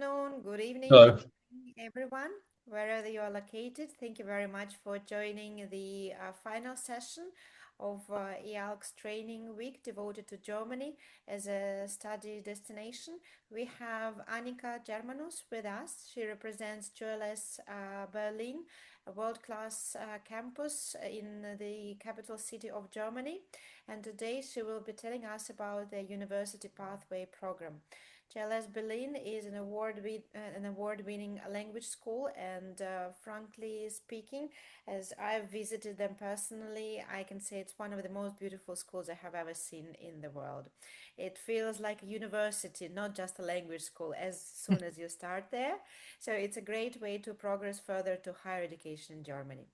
afternoon, good evening, Hello. good morning, everyone, wherever you are located. Thank you very much for joining the final session of IALC's training week devoted to Germany as a study destination. We have Annika Germanus with us. She represents GLS Berlin, a world-class campus in the capital city of Germany. And today she will be telling us about the University Pathway Program. GLS Berlin is an award-winning language school, and frankly speaking, as I've visited them personally, I can say it's one of the most beautiful schools I have ever seen in the world. It feels like a university, not just a language school, as soon as you start there. So it's a great way to progress further to higher education in Germany.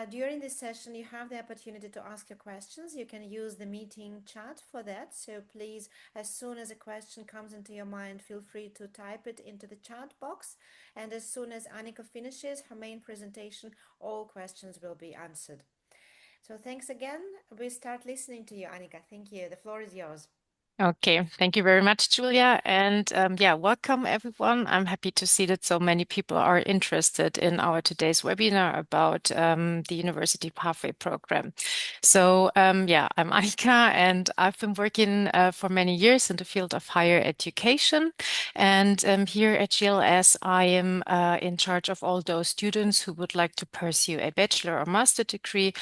During this session, you have the opportunity to ask your questions. You can use the meeting chat for that. So please, as soon as a question comes into your mind, feel free to type it into the chat box. And as soon as Annika finishes her main presentation, all questions will be answered. So thanks again. We start listening to you, Annika. Thank you. The floor is yours. Okay, thank you very much, Julia. And yeah, welcome everyone. I'm happy to see that so many people are interested in our today's webinar about the University Pathway Program. So yeah, I'm Annika and I've been working for many years in the field of higher education. And here at GLS, I am in charge of all those students who would like to pursue a bachelor or master degree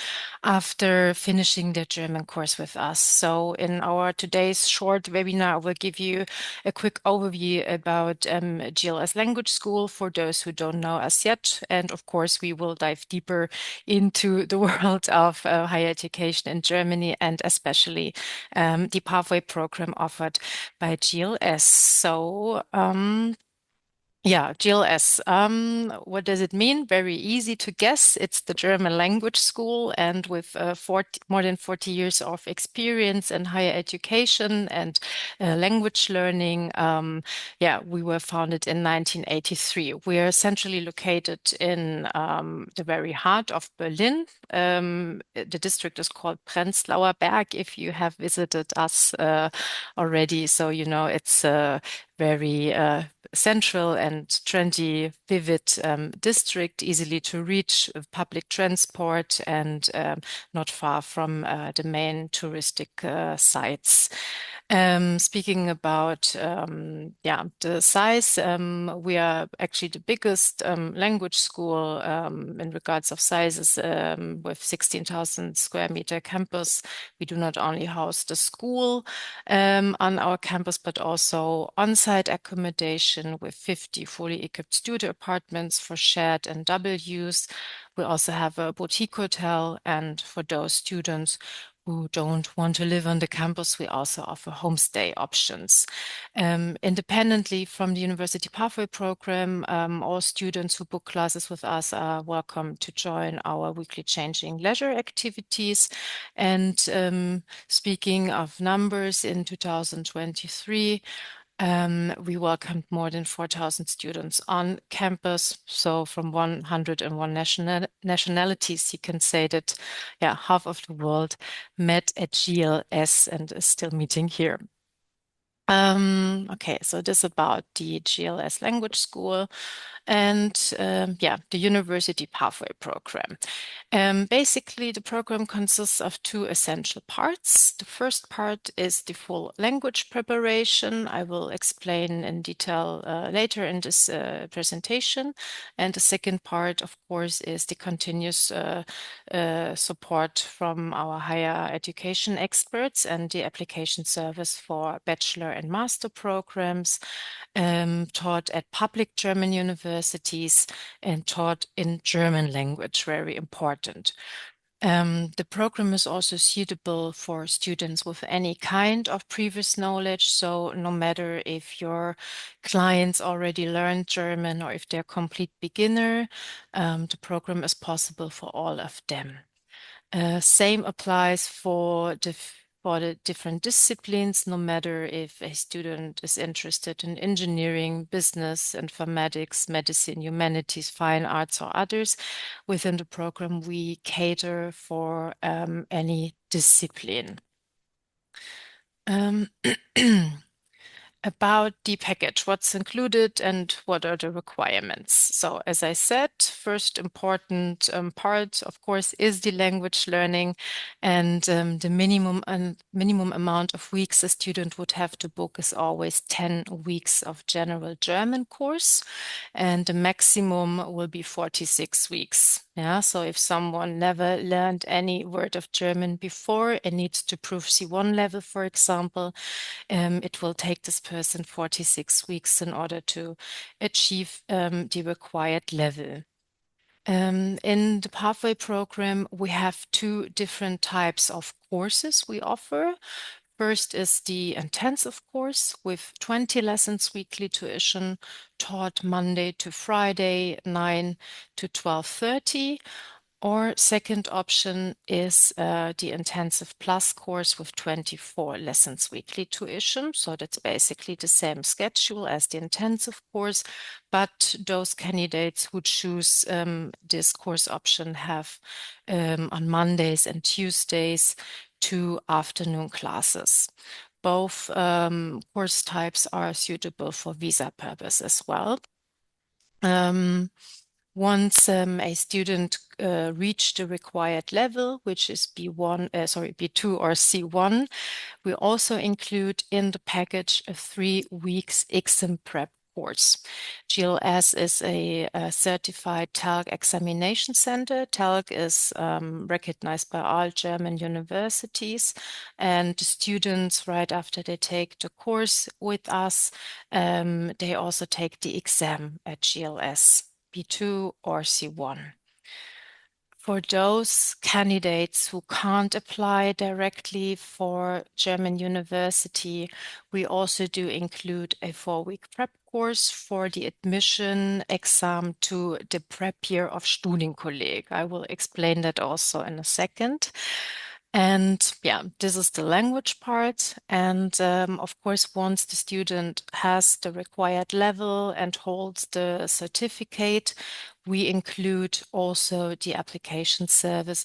after finishing the German course with us. So in our today's short webinar, I will give you a quick overview about GLS Language School for those who don't know us yet. And of course, we will dive deeper into the world of higher education in Germany and especially the pathway program offered by GLS. So yeah, GLS. What does it mean? Very easy to guess. It's the German language school, and with more than 40 years of experience in higher education and language learning. Yeah, we were founded in 1983. We are centrally located in the very heart of Berlin. The district is called Prenzlauer Berg. If you have visited us already, so you know it's very central and trendy, vivid district, easily to reach with public transport and not far from the main touristic sites. Speaking about yeah, the size, we are actually the biggest language school in regards of sizes with 16,000 square meter campus. We do not only house the school on our campus, but also on-site accommodation with 50 fully equipped studio apartments for shared and double use. We also have a boutique hotel, and for those students who don't want to live on the campus, we also offer homestay options. Independently from the University Pathway Program, all students who book classes with us are welcome to join our weekly changing leisure activities. And speaking of numbers, in 2023, we welcomed more than 4,000 students on campus. So from 101 nationalities, you can say that, yeah, half of the world met at GLS and is still meeting here. Okay, so this about the GLS Language School and yeah, the University Pathway Program. Basically, the program consists of two essential parts. The first part is the full language preparation. I will explain in detail later in this presentation. And the second part, of course, is the continuous support from our higher education experts and the application service for bachelor and master programs taught at public German universities and taught in German language, very important. The program is also suitable for students with any kind of previous knowledge. So no matter if your clients already learned German or if they're complete beginner, the program is possible for all of them. Same applies for the different disciplines, no matter if a student is interested in engineering, business, informatics, medicine, humanities, fine arts, or others. Within the program, we cater for any discipline. about the package, what's included and what are the requirements. So as I said, first important part, of course, is the language learning, and the minimum amount of weeks a student would have to book is always 10 weeks of general German course, and the maximum will be 46 weeks. Yeah, so if someone never learned any word of German before and needs to prove C1 level, for example, it will take this person 46 weeks in order to achieve the required level. In the Pathway program, we have two different types of courses we offer. First is the intensive course with 20 lessons weekly tuition taught Monday to Friday, 9 to 12:30. Or second option is the Intensive Plus course with 24 lessons weekly tuition. So that's basically the same schedule as the intensive course, but those candidates who choose this course option have on Mondays and Tuesdays 2 afternoon classes. Both course types are suitable for visa purpose as well. Once a student reached the required level, which is B2 or C1, we also include in the package a 3 weeks exam prep course. GLS is a certified TALC examination center. TALC is recognized by all German universities, and the students, right after they take the course with us, they also take the exam at GLS. B2 or C1. For those candidates who can't apply directly for German university, we also do include a 4-week prep course for the admission exam to the prep year of Studienkolleg. I will explain that also in a second. And yeah, this is the language part. And of course, once the student has the required level and holds the certificate, we include also the application service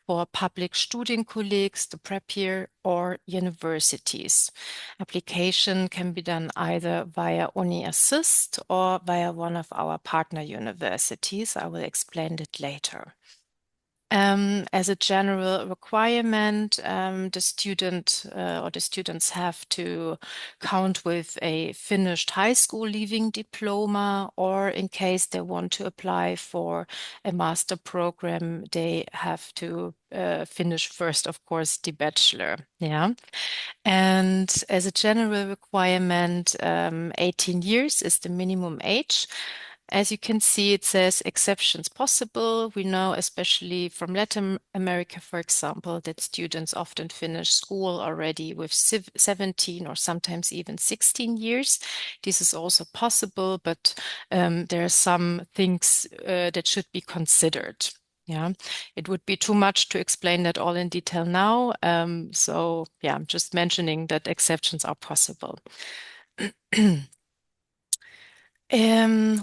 for public Studienkollegs, the prep year, or universities. Application can be done either via Uni Assist or via one of our partner universities. I will explain it later. As a general requirement, the student or the students have to count with a finished high school leaving diploma, or in case they want to apply for a master program, they have to finish first, of course, the bachelor. Yeah. And as a general requirement, 18 years is the minimum age. As you can see, it says exceptions possible. We know, especially from Latin America, for example, that students often finish school already with 17 or sometimes even 16 years. This is also possible, but there are some things that should be considered. Yeah, it would be too much to explain that all in detail now. So yeah, I'm just mentioning that exceptions are possible.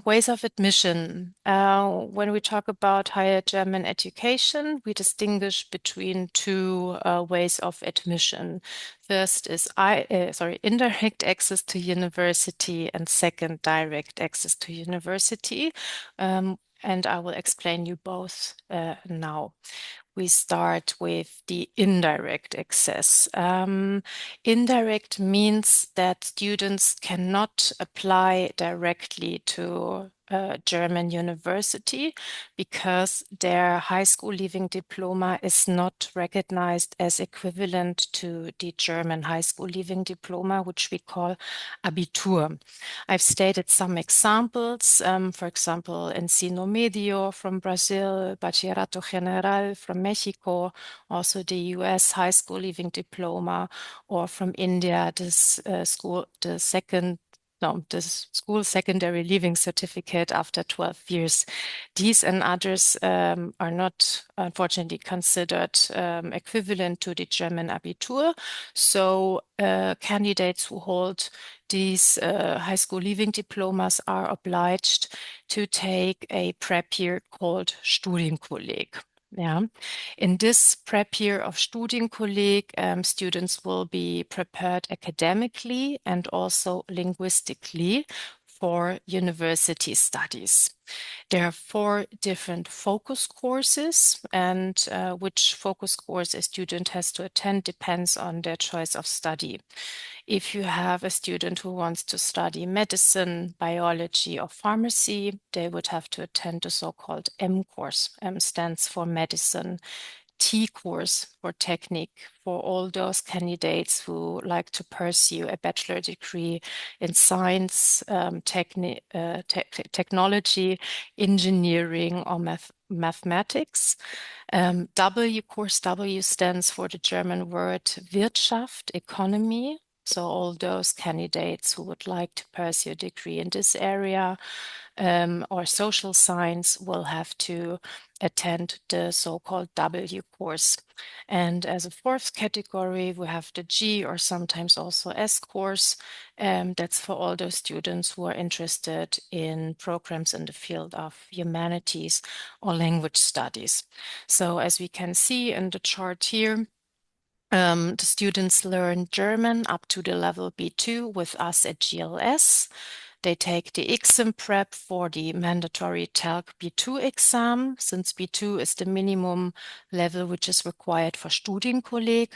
Ways of admission. When we talk about higher German education, we distinguish between two ways of admission. First is indirect access to university, and second, direct access to university. And I will explain you both now. We start with the indirect access. Indirect means that students cannot apply directly to a German university because their high school leaving diploma is not recognized as equivalent to the German high school leaving diploma, which we call Abitur. I've stated some examples, for example, Ensino Medio from Brazil, Bachillerato General from Mexico, also the US high school leaving diploma, or from India, the school secondary leaving certificate after 12 years. These and others are not, unfortunately, considered equivalent to the German Abitur. So candidates who hold these high school leaving diplomas are obliged to take a prep year called Studienkolleg. Yeah. In this prep year of Studienkolleg, students will be prepared academically and also linguistically for university studies. There are 4 different focus courses, and which focus course a student has to attend depends on their choice of study. If you have a student who wants to study medicine, biology, or pharmacy, they would have to attend the so-called M course. M stands for medicine. T course for technique for all those candidates who like to pursue a bachelor degree in science, technology, engineering, or mathematics. W course W stands for the German word Wirtschaft, economy. So all those candidates who would like to pursue a degree in this area or social science will have to attend the so-called W course. And as a 4th category, we have the G or sometimes also S course. That's for all those students who are interested in programs in the field of humanities or language studies. So as we can see in the chart here, the students learn German up to the level B2 with us at GLS. They take the exam prep for the mandatory TALC B2 exam, since B2 is the minimum level which is required for Studienkolleg.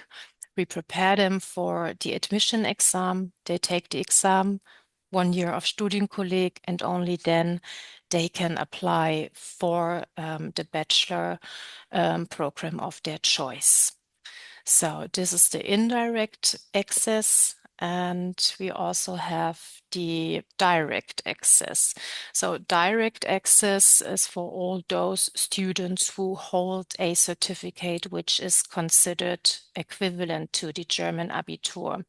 We prepare them for the admission exam. They take the exam, 1 year of Studienkolleg, and only then they can apply for the bachelor program of their choice. So this is the indirect access, and we also have the direct access. So direct access is for all those students who hold a certificate which is considered equivalent to the German Abitur.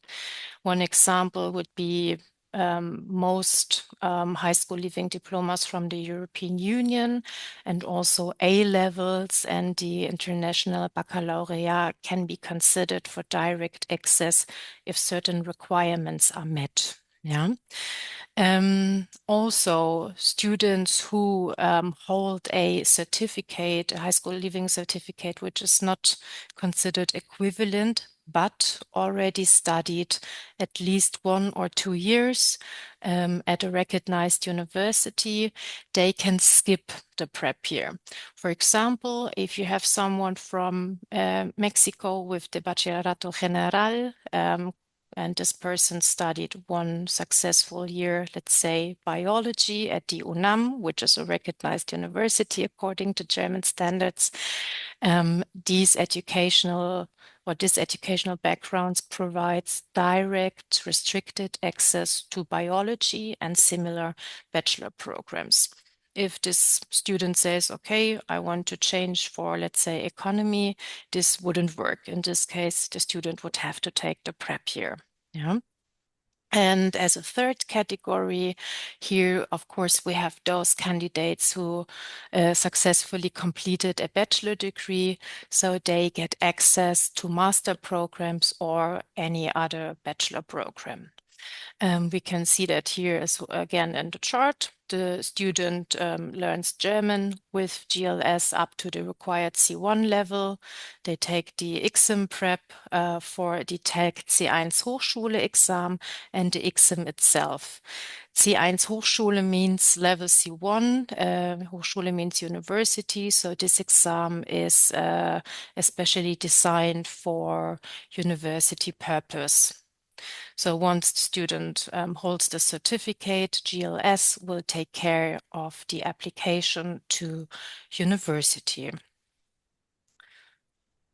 One example would be most high school leaving diplomas from the European Union, and also A levels and the international baccalaureate can be considered for direct access if certain requirements are met. Yeah. Also, students who hold a certificate, a high school leaving certificate, which is not considered equivalent, but already studied at least 1 or 2 years at a recognized university, they can skip the prep year. For example, if you have someone from Mexico with the Bachillerato General, and this person studied 1 successful year, let's say biology at the UNAM, which is a recognized university according to German standards. This educational backgrounds provides direct, restricted access to biology and similar bachelor programs. If this student says, okay, I want to change for, let's say, economy, this wouldn't work. In this case, the student would have to take the prep year. Yeah. And as a 3rd category here, of course, we have those candidates who successfully completed a bachelor degree, so they get access to master programs or any other bachelor program. We can see that here as again in the chart. The student learns German with GLS up to the required C1 level. They take the exam prep for the TALC C1 Hochschule exam and the exam itself. C1 Hochschule means level C1. Hochschule means university. So this exam is especially designed for university purpose. So once the student holds the certificate, GLS will take care of the application to university.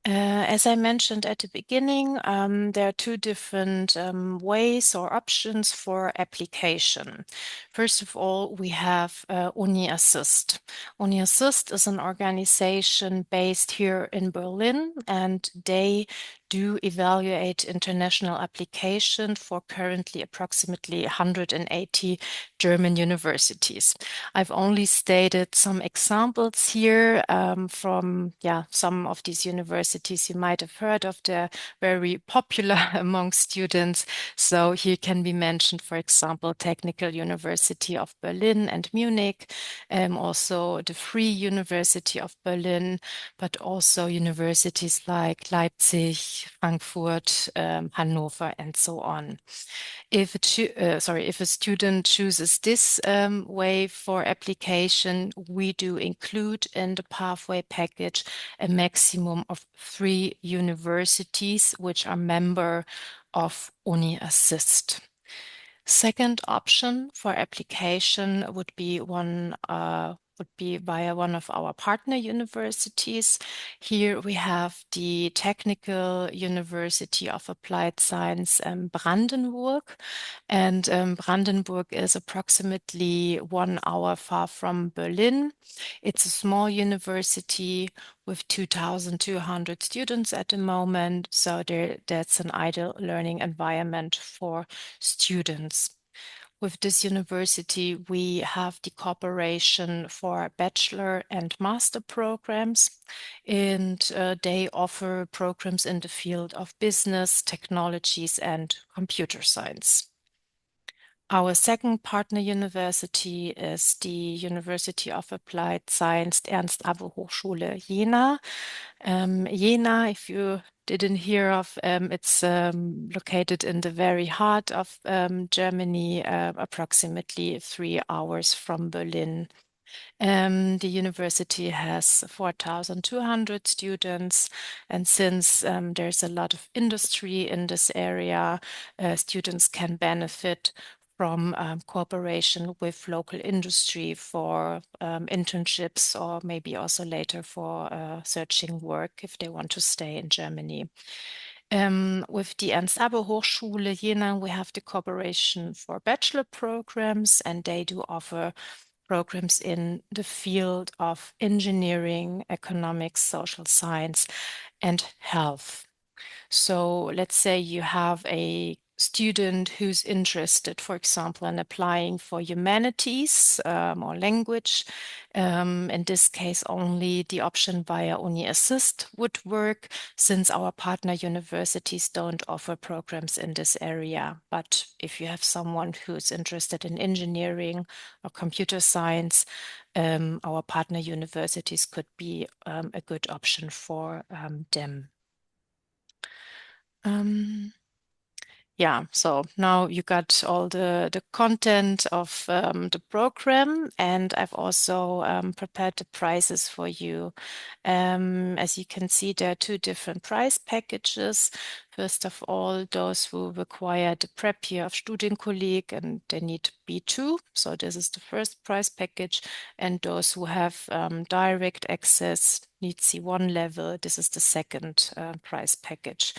As I mentioned at the beginning, there are 2 different ways or options for application. First of all, we have Uni Assist. Uni Assist is an organization based here in Berlin, and they do evaluate international application for currently approximately 180 German universities. I've only stated some examples here from some of these universities you might have heard of. They're very popular among students. So here can be mentioned, for example, Technical University of Berlin and Munich, also the Free University of Berlin, but also universities like Leipzig, Frankfurt, Hannover, and so on. If a student chooses this way for application, we do include in the pathway package a maximum of 3 universities which are member of Uni Assist. Second option for application would be via one of our partner universities. Here we have the Technical University of Applied Science Brandenburg. And Brandenburg is approximately 1 hour far from Berlin. It's a small university with 2,200 students at the moment. So that's an ideal learning environment for students. With this university, we have the cooperation for bachelor and master programs, and they offer programs in the field of business, technologies, and computer science. Our second partner university is the University of Applied Science Ernst-Abbe Hochschule Jena. Jena, if you didn't hear of, it's located in the very heart of Germany, approximately 3 hours from Berlin. The university has 4,200 students, and since there's a lot of industry in this area, students can benefit from cooperation with local industry for internships, or maybe also later for searching work if they want to stay in Germany. With the Ernst-Abbe Hochschule Jena, we have the cooperation for bachelor programs, and they do offer programs in the field of engineering, economics, social science, and health. So let's say you have a student who's interested, for example, in applying for humanities or language. In this case, only the option via Uni Assist would work, since our partner universities don't offer programs in this area. But if you have someone who's interested in engineering or computer science, our partner universities could be a good option for them. Yeah, so now you got all the content of the program, and I've also prepared the prices for you. As you can see, there are 2 different price packages. First of all, those who require the prep year of Studienkolleg and they need B2. So this is the first price package. And those who have direct access need C1 level. This is the second price package.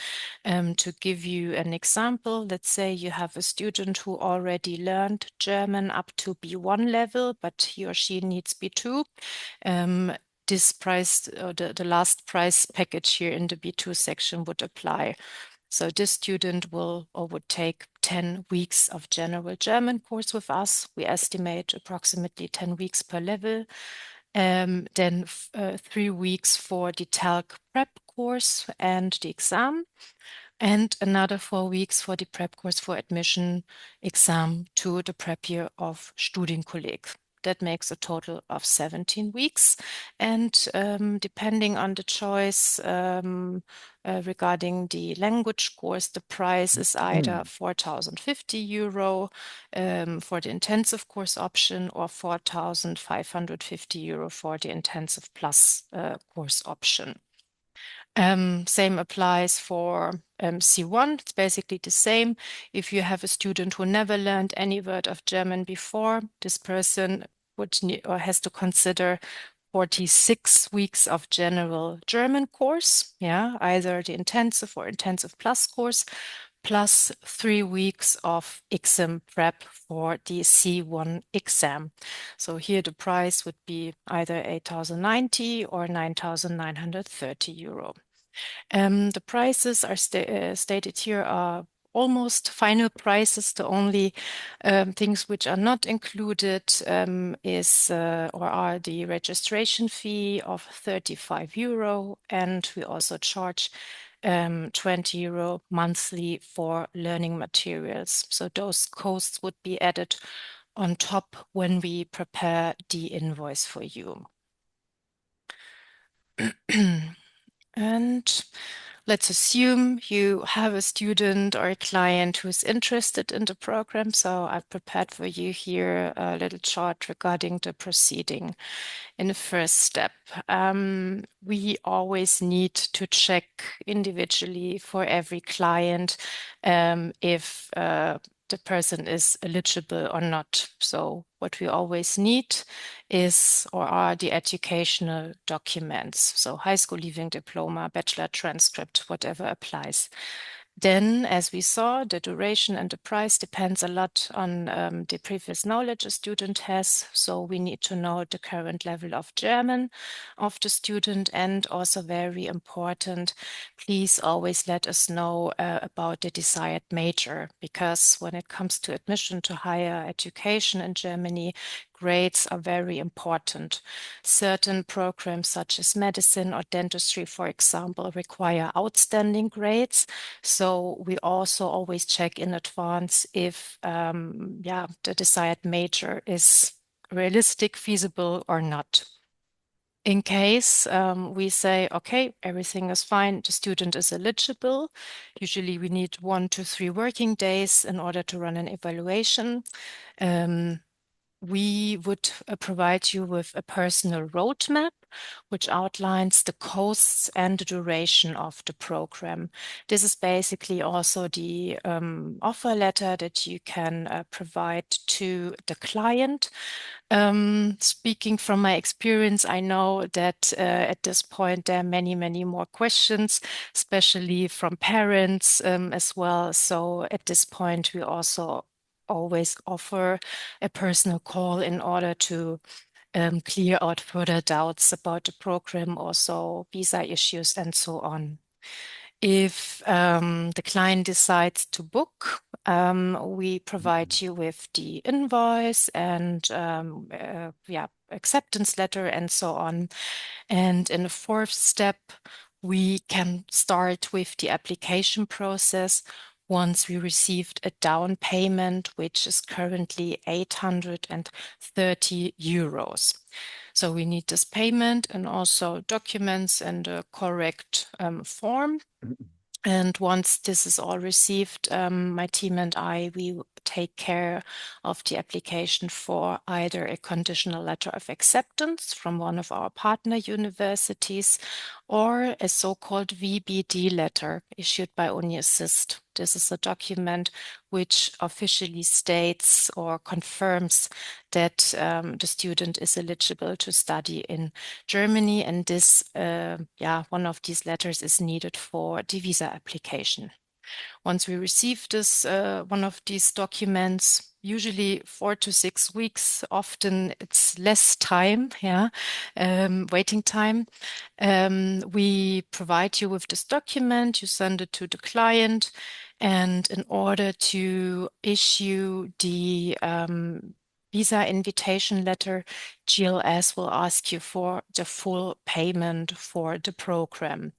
To give you an example, let's say you have a student who already learned German up to B1 level, but he or she needs B2. This price, the last price package here in the B2 section would apply. So this student would take 10 weeks of general German course with us. We estimate approximately 10 weeks per level. Then 3 weeks for the TALC prep course and the exam, and another 4 weeks for the prep course for admission exam to the prep year of Studienkolleg. That makes a total of 17 weeks. And depending on the choice regarding the language course, the price is either 4,050 euro for the intensive course option, or 4,550 euro for the intensive plus course option. Same applies for C1. It's basically the same. If you have a student who never learned any word of German before, this person would need, or has to consider 46 weeks of general German course, either the intensive or intensive plus course, plus 3 weeks of exam prep for the C1 exam. So here the price would be either 8,090 or 9,930 euro. The prices are stated here are almost final prices. The only things which are not included is or are the registration fee of 35 euro, and we also charge 20 euro monthly for learning materials. So those costs would be added on top when we prepare the invoice for you. And let's assume you have a student or a client who's interested in the program. So I've prepared for you here a little chart regarding the proceeding. In the first step, we always need to check individually for every client if the person is eligible or not. So what we always need is or are the educational documents. So high school leaving diploma, bachelor transcript, whatever applies. Then, as we saw, the duration and the price depends a lot on the previous knowledge a student has. So we need to know the current level of German of the student, and also very important, please always let us know about the desired major, because when it comes to admission to higher education in Germany, grades are very important. Certain programs such as medicine or dentistry, for example, require outstanding grades. So we also always check in advance if the desired major is realistic, feasible or not. In case we say, okay, everything is fine, the student is eligible. Usually we need 1 to 3 working days in order to run an evaluation. We would provide you with a personal roadmap, which outlines the costs and the duration of the program. This is basically also the offer letter that you can provide to the client. Speaking from my experience, I know that at this point there are many, many more questions, especially from parents as well. So at this point, we also always offer a personal call in order to clear out further doubts about the program, also visa issues and so on. If the client decides to book, we provide you with the invoice and acceptance letter and so on. And in the fourth step, we can start with the application process once we received a down payment, which is currently 830 euros. So we need this payment and also documents and a correct form. And once this is all received, my team and I, we take care of the application for either a conditional letter of acceptance from one of our partner universities or a so-called VBD letter issued by UniAssist. This is a document which officially states or confirms that the student is eligible to study in Germany, and this, one of these letters is needed for the visa application. Once we receive this, one of these documents, usually 4 to 6 weeks, often it's less time, waiting time. We provide you with this document, you send it to the client, and in order to issue the visa invitation letter, GLS will ask you for the full payment for the program.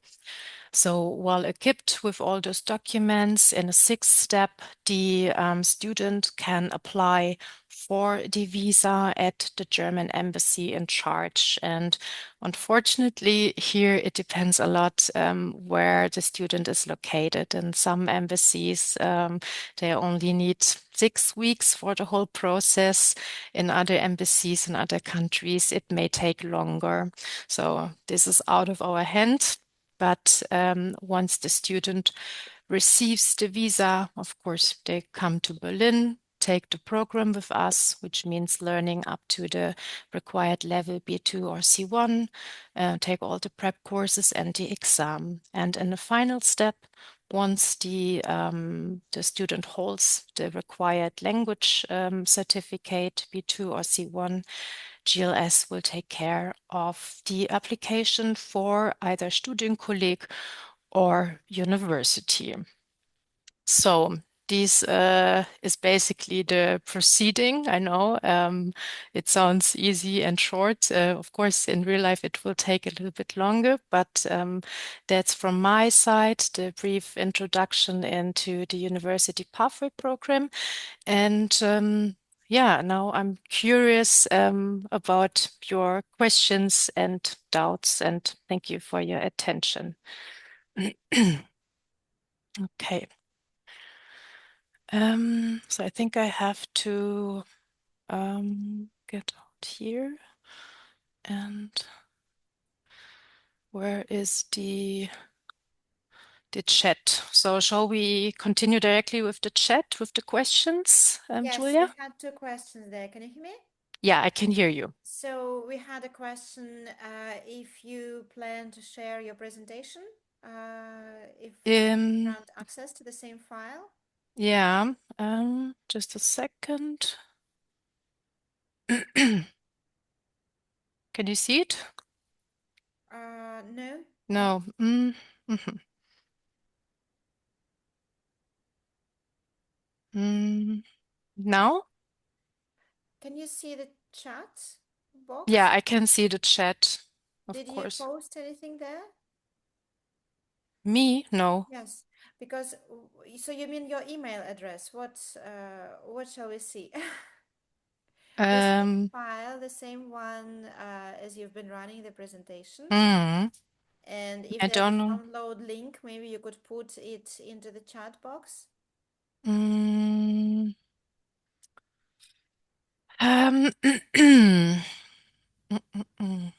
So while equipped with all those documents, in a sixth step, the student can apply for the visa at the German embassy in charge. And unfortunately, here it depends a lot where the student is located. In some embassies, they only need 6 weeks for the whole process. In other embassies in other countries, it may take longer. So this is out of our hand. But once the student receives the visa, of course, they come to Berlin, take the program with us, which means learning up to the required level B2 or C1, take all the prep courses and the exam. And in the final step, once the student holds the required language certificate, B2 or C1, GLS will take care of the application for either Studienkolleg or university. So this is basically the proceeding. I know it sounds easy and short. Of course, in real life, it will take a little bit longer, but that's from my side, the brief introduction into the University Pathway Program. And yeah, now I'm curious about your questions and doubts, and thank you for your attention. Okay. So I think I have to get out here. And where is the chat? So shall we continue directly with the chat, with the questions, Yes, we Julia? had two questions there. Can you hear me? Yeah, I can hear you. So we had a question if you plan to share your presentation, if we Um, grant access to the same file. yeah, just a second. Can you see it? No, not. No. Mhm. Now? Can you see the chat Yeah, box? I can see the chat, of Did you course. post anything there? Me? No. Yes, because so you mean your email address? What shall we see? The same Um, file, the same one as you've been running the presentation. mm, And if I there's don't a know. download link, maybe you could put it into the chat box. Mm, um, mm, mm.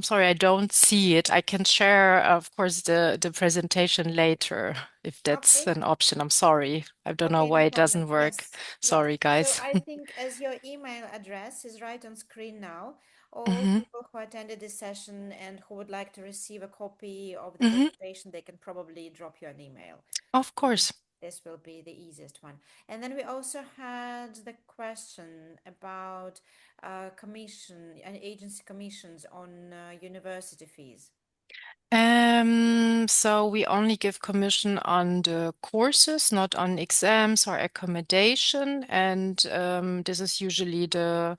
Sorry, I don't see it. I can share, of course, the presentation later if that's Okay, an option. I'm sorry. I don't know okay, why no it problem. doesn't work. Yes, yes. Sorry, So guys. I think as your email address is right on screen now, all Hmm. people who attended this session and who would like to receive a copy of the Hmm. presentation, they can probably drop you an email. Of And course. this will be the easiest one. And then we also had the question about commission and agency commissions on university fees. So we only give commission on the courses, not on exams or accommodation, and this is usually the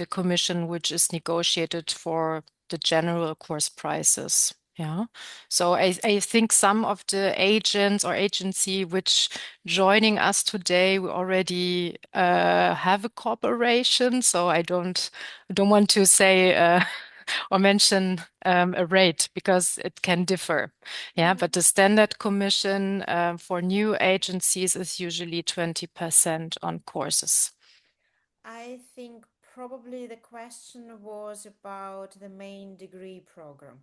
commission which is negotiated for the general course prices. Yeah. So I think some of the agents or agency which joining us today, we already have a cooperation. So I don't want to say or mention a rate because it can differ. Yeah, but the standard commission for new agencies is usually 20% on courses. I think probably the question was about the main degree program.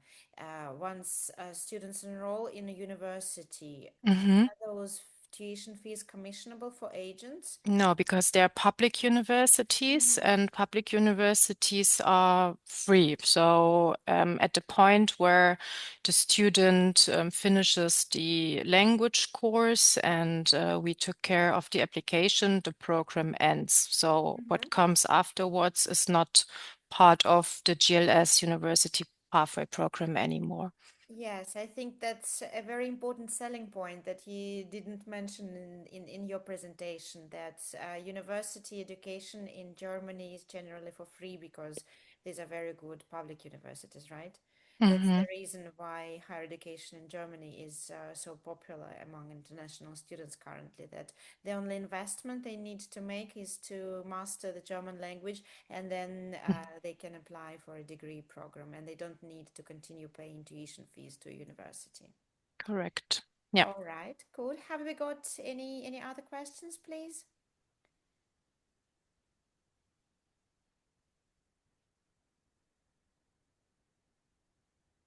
Once students enroll in a university, Mhm. are those tuition fees commissionable for agents? No, because they're public universities Mhm. and public universities are free. So at the point where the student finishes the language course and we took care of the application, the program ends. So Mhm. what comes afterwards is not part of the GLS University Pathway Program anymore. Yes, I think that's a very important selling point that you didn't mention in your presentation, that university education in Germany is generally for free because these are very good public universities, right? That's the Hmm. reason why higher education in Germany is so popular among international students currently, that the only investment they need to make is to master the German language, and then they can apply for a degree program and they don't need to continue paying tuition fees to a university. Correct. Yeah. All right, cool. Have we got any other questions, please?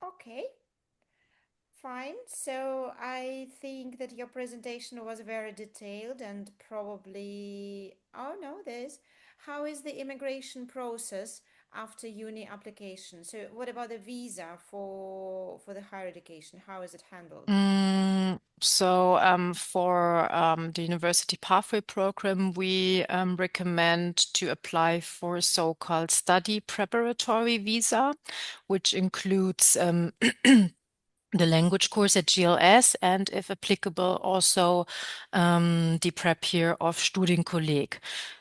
Okay. Fine. So I think that your presentation was very detailed and probably, oh no, there's, how is the immigration process after uni application? So what about the visa for the higher education? How is it handled? For the University Pathway Program, we recommend to apply for a so-called study preparatory visa, which includes the language course at GLS and, if applicable, also the prep year of Studienkolleg.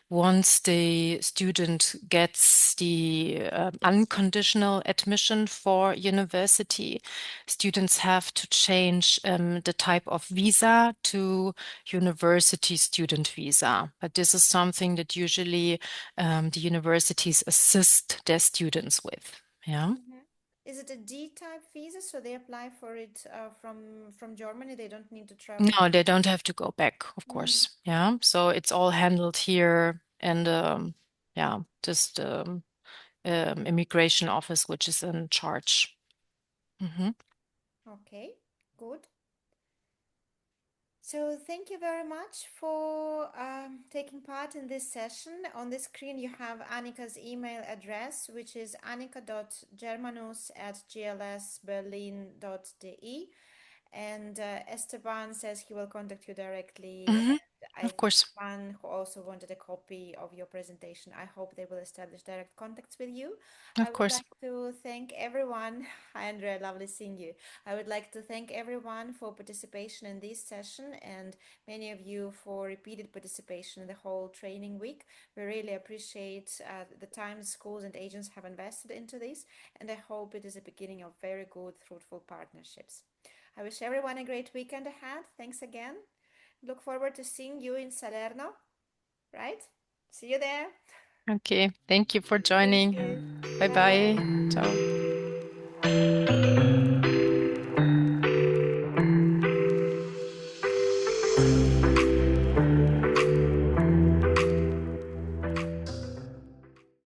Once the student gets the unconditional admission for university, students have to change the type of visa to university student visa. But this is something that usually the universities assist their students with. Yeah. Mhm. Is it a D-type visa? So they apply for it from Germany. They don't need to travel No, back. they don't have to go back, of Mhm. course. Yeah. So it's all handled here and yeah, just immigration office, which is in charge. Hmm. Okay, good. So thank you very much for taking part in this session. On the screen you have Annika's email address, which is annika.germanus@glsberlin.de. And Esteban says he will contact you directly. Hmm. And Of course. Ivan, who also wanted a copy of your presentation, I hope they will establish direct contacts with you. I Of would course. like to thank everyone. Hi, Andrea, lovely seeing you. I would like to thank everyone for participation in this session and many of you for repeated participation in the whole training week. We really appreciate the time schools and agents have invested into this, and I hope it is a beginning of very good, fruitful partnerships. I wish everyone a great weekend ahead. Thanks again. Look forward to seeing you in Salerno, right? See you there. Okay. Thank you for Thank joining. you. Bye Bye. bye. Ciao.